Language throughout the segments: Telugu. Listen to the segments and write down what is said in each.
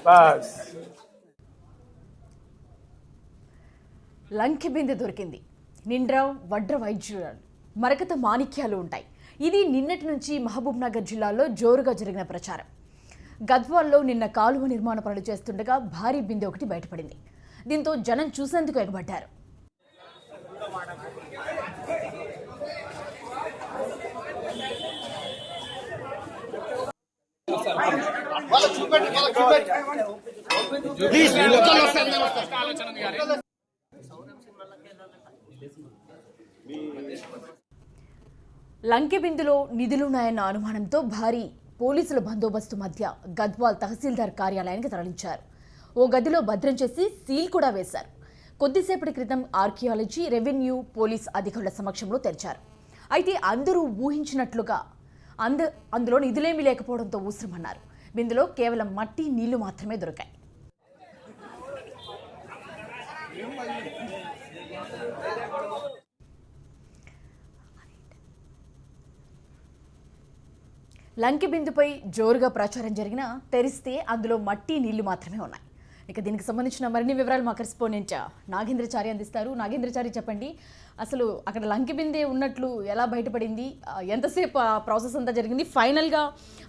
బస్ లంకె బిందె దొరికింది. నిండ్ర వడ్ర వైద్యురాలు మరకత మాణిక్యాలు ఉంటాయి. ఇది నిన్నటి నుంచి మహబూబ్ నగర్ జిల్లాలో జోరుగా జరిగిన ప్రచారం. గద్వాల్లో నిన్న కాలువ నిర్మాణ పనులు చేస్తుండగా భారీ బిందె ఒకటి బయటపడింది. దీంతో జనం చూసేందుకు ఎగబడ్డారు. లంకె బిందులో నిధులున్నాయన్న అనుమానంతో భారీ పోలీసుల బందోబస్తు మధ్య గద్వాల్ తహసీల్దార్ కార్యాలయానికి తరలించారు. ఓ గదిలో భద్రం చేసి సీల్ కూడా వేశారు. కొద్దిసేపటి క్రితం ఆర్కియాలజీ, రెవెన్యూ, పోలీస్ అధికారుల సమక్షంలో తెరిచారు. అయితే అందరూ ఊహించినట్లుగా అందులో నిధులేమీ లేకపోవడంతో ఊసరమన్నారు. బిందులో కేవలం మట్టి, నీళ్లు మాత్రమే దొరికాయి. లంకె బిందుపై జోరుగా ప్రచారం జరిగినా తెరిస్తే అందులో మట్టి, నీళ్లు మాత్రమే ఉన్నాయి. ఇక దీనికి సంబంధించిన మరిన్ని వివరాలు మా కరెస్పాండెంట్ నాగేంద్రచారి అందిస్తారు. నాగేంద్రచారి, చెప్పండి, అసలు అక్కడ లంకె బిందె ఉన్నట్లు ఎలా బయటపడింది? ఎంతసేపు ఆ ప్రాసెస్ అంతా జరిగింది? ఫైనల్గా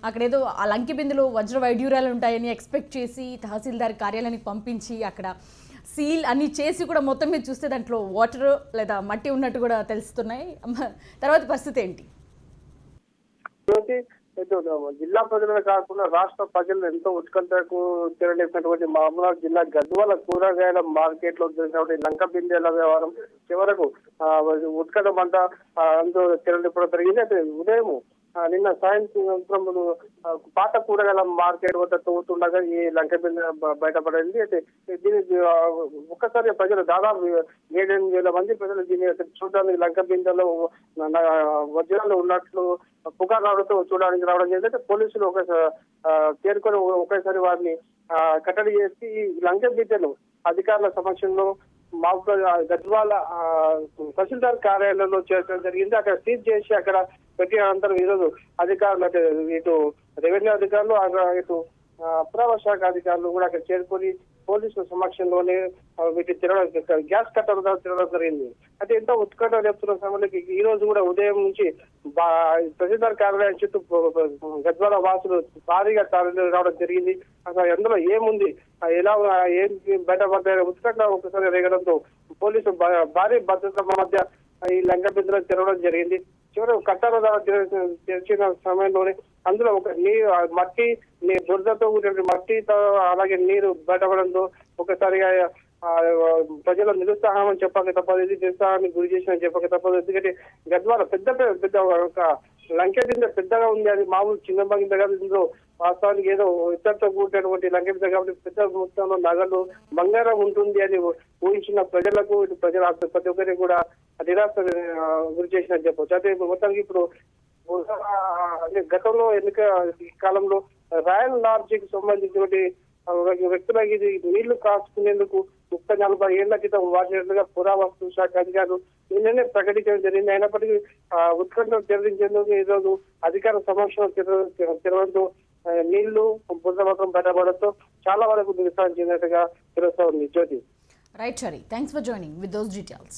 అక్కడ ఏదో ఆ లంకె బిందెలో వజ్ర వైడ్యూరాలు ఉంటాయని ఎక్స్పెక్ట్ చేసి తహసీల్దార్ కార్యాలయానికి పంపించి అక్కడ సీల్ అన్ని చేసి కూడా మొత్తం మీద చూస్తే దాంట్లో వాటర్ లేదా మట్టి ఉన్నట్టు కూడా తెలుస్తున్నాయి. తర్వాత పరిస్థితి ఏంటి? జిల్లా ప్రజలే కాకుండా రాష్ట్ర ప్రజలు ఎంతో ఉత్కంఠకు తెరలేపినటువంటి మహబూబాబాద్ జిల్లా గద్వాల కూరగాయల మార్కెట్ లో జరిగినటువంటి లంక బిందెల వ్యవహారం చివరకు ఉత్కంఠమంట అందులో తెరలేపడం జరిగింది. అయితే ఉదయం నిన్న సాయంత్రం పాత కూరగాయల మార్కెట్ వద్ద తోగుతుండగా ఈ లంక బిందె బయటపడింది. అయితే దీనికి ఒక్కసారి ప్రజలు దాదాపు 7,000 మంది ప్రజలు దీన్ని చూడడానికి లంక బిందెలో వజ్రాలు ఉన్నట్లు పుకారు రావడంతో చూడడానికి రావడం జరిగింది. పోలీసులు చేరుకొని ఒకేసారి వారిని కట్టడి చేసి లంక బిందెను అధికారుల సమక్షంలో గద్వాల తహసీల్దార్ కార్యాలయంలో చేర్చడం జరిగింది. అక్కడ సీజ్ చేసి అక్కడ పెట్టిన అనంతరం ఈరోజు అధికారులు అంటే ఇటు రెవెన్యూ అధికారులు ఇటు పురపాలక శాఖ అధికారులు కూడా అక్కడ చేరుకొని పోలీసుల సమక్షంలోనే వీటి గ్యాస్ కట్టర్ తిరగడం జరిగింది. అయితే ఎంతో ఉత్కంఠ లేపుతున్న సమయంలో ఈ రోజు కూడా ఉదయం నుంచి తహసీల్దార్ కార్యాలయం చుట్టూ గద్వాల వాసులు భారీగా రావడం జరిగింది. అసలు ఎందులో ఏముంది, ఎలా ఏం బయటపడ్డాయో ఉత్కంఠ ఒకసారి రేగడంతో పోలీసులు భారీ భద్రత మధ్య ఈ లంక బిందెలో తిరగడం జరిగింది. చివరి కట్టాల తెరిచిన సమయంలోనే అందులో ఒక మట్టి బురదతో కూడిన మట్టితో అలాగే నీరు బయటపడంతో ఒకసారిగా ప్రజల నిరుత్సాహం అని చెప్పక తప్పదు, ఇది నిరుత్సాహాన్ని గురి చేసిన చెప్పక తప్పదు. ఎందుకంటే గద్వాల పెద్ద ఒక లంకె బిందె పెద్దగా ఉంది. అది మామూలు చిన్న బిందె కాదు. ఇందులో వాస్తవానికి ఏదో ఇద్దరితో కూడినటువంటి లంకె బిందె కాబట్టి పెద్ద మొత్తంలో నగలు, బంగారం ఉంటుంది అని ఊహించిన ప్రజలకు ఇటు ప్రజల ప్రతి ఒక్కరికి కూడా నిరాశ గురి చేసిన చెప్పవచ్చు. అయితే మొత్తానికి ఇప్పుడు గతంలో ఎన్నిక కాలంలో రాయల్ లాడ్జికి సంబంధించినటువంటి వ్యక్తులకి ఇది నీళ్లు కాచుకునేందుకు 30-40 ఏళ్ల క్రితం వాడినట్లుగా పురావస్తు శాఖ అధికారులు నిన్ననే ప్రకటించడం జరిగింది. అయినప్పటికీ ఉత్కంఠ తెరదించేందుకు ఈరోజు అధికార సమక్షంలో తెరవడంతో నీళ్లు బురద మాత్రం బయటపడడంతో చాలా వరకు నిరసన చెందినట్టుగా తెలుస్తా ఉంది. Jyoti. Right, Chari. Thanks for joining with those details.